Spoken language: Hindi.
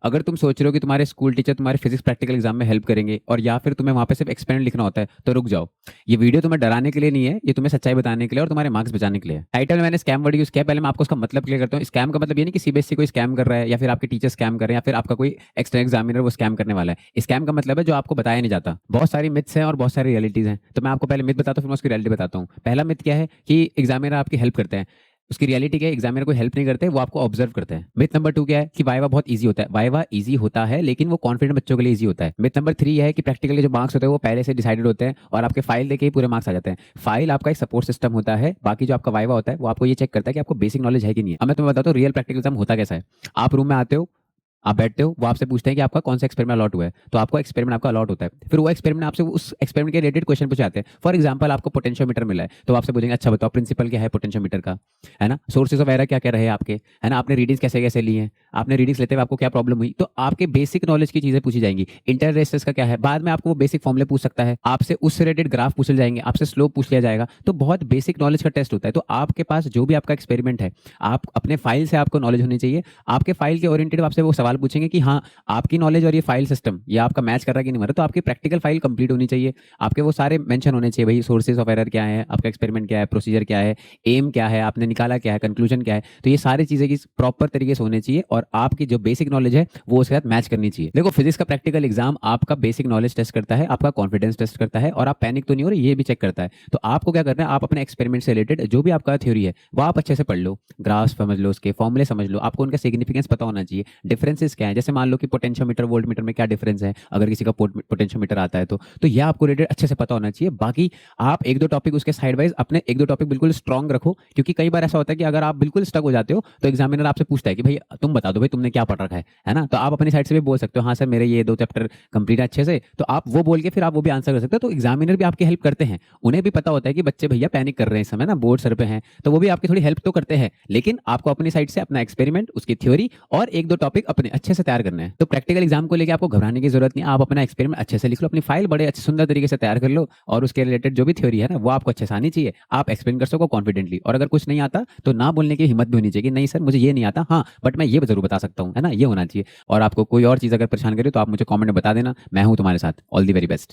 अगर तुम सोच रहे हो कि तुम्हारे स्कूल टीचर तुम्हारे फिजिक्स प्रैक्टिकल एग्जाम में हेल्प करेंगे और या फिर तुम्हें वहां पे सिर्फ एक्सपेरिमेंट लिखना होता है, तो रुक जाओ। ये वीडियो तुम्हें डराने के लिए नहीं है, ये तुम्हें सच्चाई बताने के लिए और तुम्हारे मार्क्स बचाने के लिए है। टाइटल में मैंने स्कैम वर्ड यूज किया, पहले मैं आपको उसका मतलब क्लियर करता हूँ। स्कैम का मतलब ये नहीं कि सीबीएसई कोई स्कैम कर रहा है या फिर आपके टीचर स्कैम कर रहे हैं या फिर आपका कोई एक्स्ट्रा एग्जामिनर वो स्कैम करने वाला है। स्कैम का मतलब है जो आपको बताया नहीं जाता। बहुत सारी मिथ्स हैं और बहुत सारी रियलिटीज हैं, तो मैं आपको पहले मिथ बताता हूँ, फिर मैं उसकी रियलिटी बताता हूँ। पहला मिथ क्या है कि एग्जामिनर आपकी हेल्प करते हैं। उसकी रियलिटी क्या है, एग्जामिनर कोई हेल्प नहीं करते, वो आपको ऑब्जर्व करते हैं। मिथ नंबर 2 क्या है कि वाइवा बहुत इजी होता है। वाइवा इजी होता है लेकिन वो कॉन्फिडेंट बच्चों के लिए इजी होता है। मिथ नंबर 3 है कि प्रैक्टिकल के जो मार्क्स होते हैं वो पहले से डिसाइडेड होते हैं और आपके फाइल देके ही पूरे मार्क्स आ जाते हैं। फाइल आपका एक सपोर्ट सिस्टम होता है, बाकी जो आपका वाइवा होता है वो आपको ये चेक करता है कि आपको बेसिक नॉलेज है कि नहीं है। अब मैं तुम्हें बताता हूँ रियल प्रैक्टिकल एग्जाम होता कैसा है। आप रूम में आते हो, आप बैठते हो, वो आपसे पूछते हैं कि आपका कौन सा एक्सपेरिमेंट अलॉट हुआ है, तो आपको एक्सपेरिमेंट आपका अलॉट होता है। फिर वो एक्सपेरिमेंट आपसे उस एक्सपेरिमेंट के रिलेटेड क्वेश्चन पूछे जाते हैं। फॉर एग्जांपल आपको पोटेंशियोमीटर मिला है, तो आपसे पूछेंगे अच्छा बताओ प्रिंसिपल क्या है पोटेंशियोमीटर का, है ना, सोर्सेज वगैरह क्या क्या रहे आपके, है ना, आपने रीडिंग्स कैसे कैसे ली हैं, आपने रीडिंग्स लेते हुए आपको क्या प्रॉब्लम हुई। तो आपके बेसिक नॉलेज की चीजें पूछी जाएंगी। इंटररेस्टेस का क्या है, बाद में आपको वो बेसिक फॉर्मूले पूछ सकता है, आपसे उससे रिलेटेड ग्राफ पूछ जाएंगे, आपसे स्लोप पूछ लिया जाएगा। तो बहुत बेसिक नॉलेज का टेस्ट होता है। तो आपके पास जो भी आपका एक्सपेरिमेंट है, आप अपने फाइल से आपको नॉलेज होनी चाहिए। आपके फाइल के ओरिएंटेड आपसे वो सवाल पूछेंगे कि हाँ आपकी नॉलेज और ये फाइल सिस्टम ये आपका मैच कर रहा है कि नहीं कर रहा। तो आपकी प्रैक्टिकल फाइल कंप्लीट होनी चाहिए। आपके वो सारे मेंशन होने चाहिए, भाई सोर्सेज ऑफ एरर क्या है, आपका एक्सपेरिमेंट क्या है, प्रोसीजर क्या है, एम क्या है, आपने निकाला क्या है, कंक्लूजन क्या है। तो ये सारी चीजें की प्रॉपर तरीके से होनी चाहिए और आपकी जो बेसिक नॉलेज है वो उसके साथ मैच करनी चाहिए। देखो फिजिक्स का प्रैक्टिकल एग्जाम आपका बेसिक नॉलेज टेस्ट करता है, आपका कॉन्फिडेंस टेस्ट करता है और आप पैनिक तो नहीं हो रहे ये भी चेक करता है। तो आपको क्या करना है, आप अपने एक्सपेरिमेंट से रिलेटेड जो भी आपका थ्योरी है वो आप अच्छे से पढ़ लो, ग्राफ समझ लो, उसके फॉर्मुले समझ लो, आपको उनका सिग्निफिकेंस पता होना चाहिए, डिफरेंसेस क्या है। जैसे मान लो कि पोटेंशियोमीटर वोल्टमीटर में क्या डिफरेंस है, अगर किसी का पोटेंशियोमीटर आता है तो ये आपको रिलेटेड अच्छे से पता होना चाहिए। बाकी आप एक दो टॉपिक उसके साइड वाइज अपने एक दो टॉपिक बिल्कुल स्ट्रांग रखो, क्योंकि कई बार ऐसा होता है कि अगर आप बिल्कुल स्टक हो जाते हो तो एग्जामिनर आपसे पूछता है कि भाई तुम बता दो भाई तुमने क्या पढ़ रखा है ना। तो आप अपनी साइड से भी बोल सकते हो हाँ सर मेरे ये 2 चैप्टर कंप्लीट है अच्छे से, तो आप वो बोल के फिर आप वो भी आंसर कर सकते हो। तो एग्जामिनर भी आपकी हेल्प करते हैं, उन्हें भी पता होता है कि बच्चे भैया पैनिक कर रहे हैं इस समय ना, बोर्ड सर पे हैं, तो वो भी आपकी थोड़ी हेल्प तो करते हैं। लेकिन आपको अपनी साइड से अपना एक्सपेरिमेंट, उसकी थ्योरी और एक दो टॉपिक अपने अच्छे से तैयार करने हैं। तो प्रैक्टिकल एग्जाम को लेकर आपको घबराने की जरूरत नहीं है। आप अपना एक्सपेरिमेंट अच्छे से लिख लो, अपनी फाइल बड़े अच्छे सुंदर तरीके से तैयार कर लो और उसके रिलेटेड जो भी थ्योरी है ना वो आपको अच्छे से आनी चाहिए, आप एक्सप्लेन कर सको कॉन्फिडेंटली। और अगर कुछ नहीं आता तो ना बोलने की हिम्मत भी होनी चाहिए कि नहीं सर मुझे ये नहीं आता, हाँ बट मैं ये जरूर बता सकता हूँ, है ना, ये होना चाहिए। और आपको कोई और चीज़ अगर परेशान करे तो आप मुझे कॉमेंट में बता देना, मैं हूँ तुम्हारे साथ। All the very best.